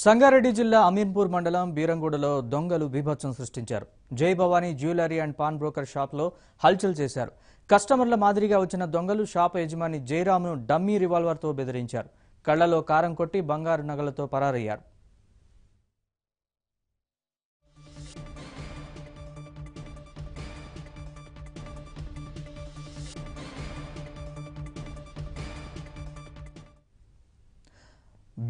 సంగారెడ్డి జిల్లా అమీన్పూర్ మండలం బీరంగూడలో దొంగలు బీభత్సం సృష్టించారు. జై Bhavani jewellery and pawn broker షాప్లో హల్చల్ చేశారు. కస్టమర్ల మాదిరిగా వచ్చిన దొంగలు షాప్ యజమాని జయరామ్ను డమ్మీ రివాల్వర్తో బెదిరించారు. కళ్లలో కారం కొట్టి బంగారు నగలతో పరారయ్యారు.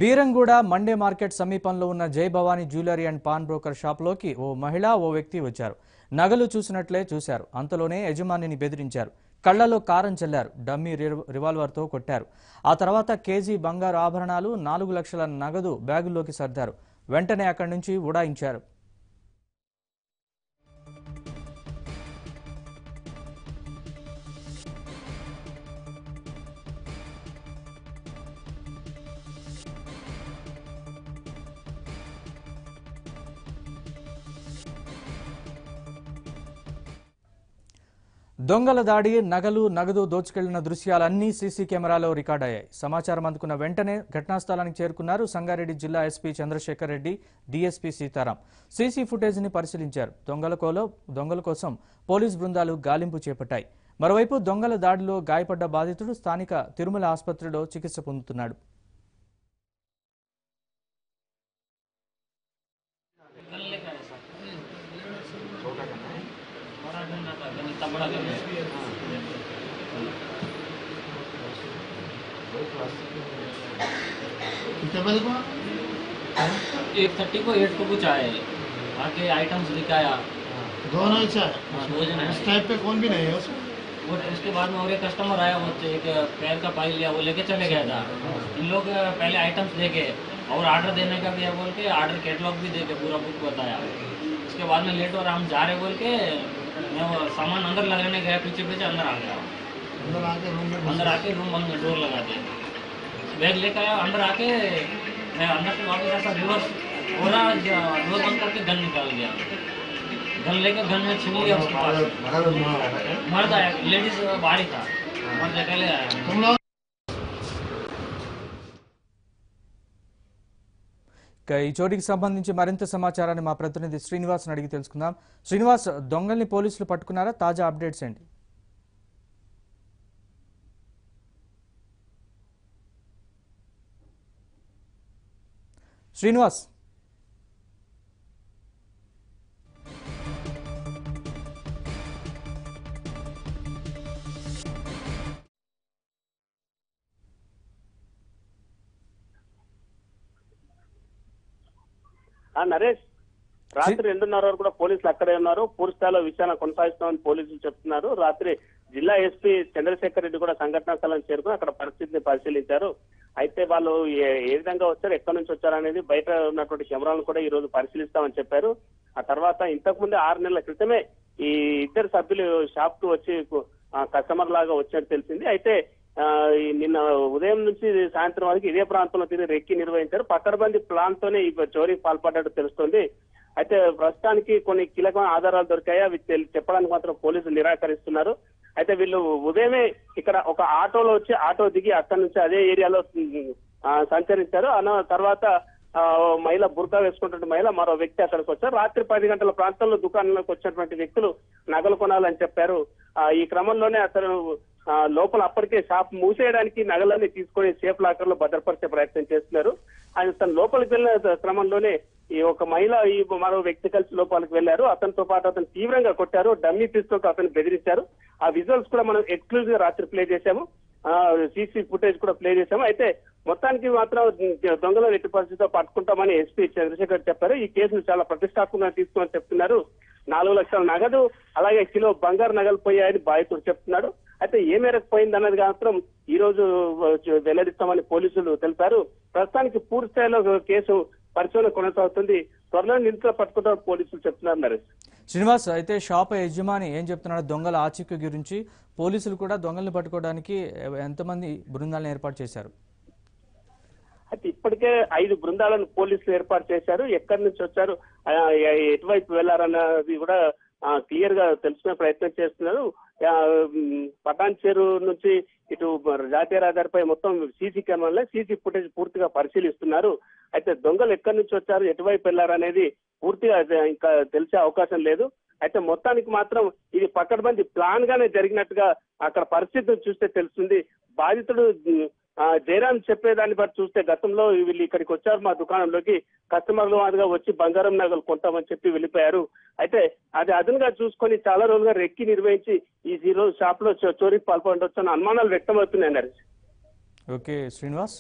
బీరంగూడ మండే మార్కెట్ సమీపంలో ఉన్న Jai Bhavani jewellery and pawn broker షాప్లోకి ఓ మహిళ ఓ వ్యక్తి వచ్చారు. నగలు చూసినట్లే చూశారు. అంతలోనే యజమానిని బెదిరించారు. కళ్లలో కారం చల్లారు. డమ్మీ రివాల్వర్తో కొట్టారు. ఆ తర్వాత కేజీ బంగారు ఆభరణాలు 4 లక్షల నగదు బ్యాగుల్లోకి సర్దారు. వెంటనే అక్కడి నుంచి ఉడాయించారు. దొంగల దాడి, నగలు, నగదు దోచుకెళ్లిన దృశ్యాలన్నీ సీసీ కెమెరాలో రికార్డయ్యాయి. సమాచారం అందుకున్న వెంటనే ఘటనాస్థలానికి చేరుకున్నారు సంగారెడ్డి జిల్లా SP Chandrashekar Reddy, DSP Sitaram. CC ఫుటేజ్ని పరిశీలించారు. దొంగల కోసం పోలీస్ బృందాలు గాలింపు చేపట్టాయి. మరోవైపు దొంగల దాడిలో గాయపడ్డ బాధితుడు స్థానిక తిరుమల ఆసుపత్రిలో చికిత్స పొందుతున్నాడు. एक 30 को 8 को कुछ आए आके आइटम्स दिखाया दोनों ही चाय दो जन है इस टाइप पे कौन भी नहीं है उसमें। वो उसके बाद में और एक कस्टमर आया वो एक पैर का पाइल लिया वो लेके चले गया था। इन लोग पहले आइटम्स देके और आर्डर देने का भी है बोल के आर्डर कैटलॉग भी देके पूरा बुक बताया। उसके बाद में लेट और हम जा रहे बोल के मैं वो सामान अंदर लगाने गया पीछे पीछे अंदर आ गया। अंदर आके रूम बंद डोर लगा दिया। बैग लेकर आया अंदर आके मैं अंदर से वापस ऐसा रिवर्स हो रहा डोर बंद करके गन निकाल गया। गन लेके गन में छिन लिया उसके पास। मर्द आया लेडीज बाहरी था मर्द अकेले आया। ఈ చోటికి సంబంధించి మరింత సమాచారాన్ని మా ప్రతినిధి శ్రీనివాస్ అడిగి తెలుసుకుందాం. శ్రీనివాస్, దొంగల్ని పోలీసులు పట్టుకున్నారా? తాజా అప్డేట్స్ ఏంటి? శ్రీనివాస్, నరేష్, రాత్రి 2:30 వరకు కూడా పోలీసులు అక్కడే ఉన్నారు. పూర్తి స్థాయిలో విచారణ కొనసాగిస్తామని పోలీసులు చెప్తున్నారు. రాత్రి జిల్లా ఎస్పీ చంద్రశేఖర్ రెడ్డి కూడా సంఘటనా స్థలానికి చేరుకుని అక్కడ పరిస్థితిని పరిశీలించారు. అయితే వాళ్ళు ఏ విధంగా వచ్చారు, ఎక్కడి నుంచి వచ్చారు అనేది బయట ఉన్నటువంటి కెమెరాలను కూడా ఈ రోజు పరిశీలిస్తామని చెప్పారు. ఆ తర్వాత ఇంతకు ముందే 6 నెలల క్రితమే ఈ ఇద్దరు సభ్యులు షాప్ కు వచ్చి కస్టమర్ లాగా వచ్చినట్టు తెలిసింది. అయితే నిన్న ఉదయం నుంచి సాయంత్రం వరకు ఇదే ప్రాంతంలో తిరిగి రెక్కి నిర్వహించారు. పకడ్బందీ ప్లాన్ తోనే ఈ చోరీకి పాల్పడ్డట్టు తెలుస్తోంది. అయితే ప్రస్తుతానికి కొన్ని కీలకమైన ఆధారాలు దొరికాయి. అవి చెప్పడానికి మాత్రం పోలీసులు నిరాకరిస్తున్నారు. అయితే వీళ్ళు ఉదయమే ఇక్కడ ఒక ఆటోలో వచ్చి ఆటో దిగి అక్కడి నుంచి అదే ఏరియాలో సంచరించారు. అన్న తర్వాత మహిళ బుర్కా వేసుకుంటున్న మహిళ మరో వ్యక్తి అక్కడికి వచ్చారు. రాత్రి 10 గంటల ప్రాంతంలో దుకాణంలోకి వచ్చినటువంటి వ్యక్తులు నగలు కొనాలని చెప్పారు. ఈ క్రమంలోనే అతను లోపల అప్పటికే షాప్ మూసేయడానికి నగలన్నీ తీసుకొని సేఫ్ లాకర్ లో భద్రపరిచే ప్రయత్నం చేస్తున్నారు. ఆయన తన లోపలికి వెళ్ళిన క్రమంలోనే ఈ ఒక మహిళ ఈ మరో వ్యక్తి కలిసి లోపలికి వెళ్లారు. అతనితో పాటు అతను తీవ్రంగా కొట్టారు. డమ్మీ పిస్తోల్తో అతను బెదిరించారు. ఆ విజువల్స్ కూడా మనం ఎక్స్క్లూజివ్ గా రాత్రి ప్లే చేశాము. సీసీ ఫుటేజ్ కూడా ప్లే చేశాము. అయితే మొత్తానికి మాత్రం దొంగల ఎట్టి పరిస్థితితో పట్టుకుంటామని ఎస్పీ చంద్రశేఖర్ చెప్పారు. ఈ కేసును చాలా ప్రతిష్టాత్మకంగా తీసుకుని చెప్తున్నారు. 4 లక్షల నగదు అలాగే కిలో బంగారు నగలు పోయాయని బాధితుడు చెప్తున్నాడు. అయితే ఏ మేరకు పోయింది అన్నది మాత్రం ఈ రోజు వెల్లడిస్తామని పోలీసులు తెలిపారు. ప్రస్తుతానికి పూర్తి స్థాయిలో కేసు పరిశోధన కొనసాగుతుంది. త్వరలో నిందితులు పట్టుకుంటామని పోలీసులు చెప్తున్నారు. నరేష్, శ్రీనివాస్, అయితే షాప్ యజమాని ఏం చెప్తున్నాడు దొంగల ఆచూకీ గురించి? పోలీసులు కూడా దొంగల్ని పట్టుకోవడానికి ఎంతమంది బృందాలను ఏర్పాటు చేశారు? అయితే ఇప్పటికే 5 బృందాలను పోలీసులు ఏర్పాటు చేశారు. ఎక్కడి నుంచి వచ్చారు, ఎటువైపు వెళ్లారన్నది కూడా క్లియర్ గా తెలుసుకునే ప్రయత్నం చేస్తున్నారు. పటాన్ చెరు నుంచి ఇటు జాతీయ రహదారిపై మొత్తం సీసీ కెమెరాలే సీసీ ఫుటేజ్ పూర్తిగా పరిశీలిస్తున్నారు. అయితే దొంగలు ఎక్కడి నుంచి వచ్చారు, ఎటువైపు వెళ్లారు అనేది పూర్తిగా ఇంకా తెలిసే అవకాశం లేదు. అయితే మొత్తానికి మాత్రం ఇది పకడ్బందీ ప్లాన్ గానే జరిగినట్టుగా అక్కడ పరిస్థితిని చూస్తే తెలుస్తుంది. బాధితుడు జయరాం చెప్పేదాన్ని బట్టి చూస్తే గతంలో వీళ్ళు ఇక్కడికి వచ్చారు, మా దుకాణంలోకి కస్టమర్లు మాదిగా వచ్చి బంగారం నగలు కొంటామని చెప్పి వెళ్ళిపోయారు. అయితే అది అదనుగా చూసుకొని చాలా రోజులుగా రెక్కి నిర్వహించి ఈ రోజు షాప్ లో చోరీకి పాల్పడవచ్చు అన్న అనుమానాలు వ్యక్తమవుతున్నాయి. ఓకే శ్రీనివాస్.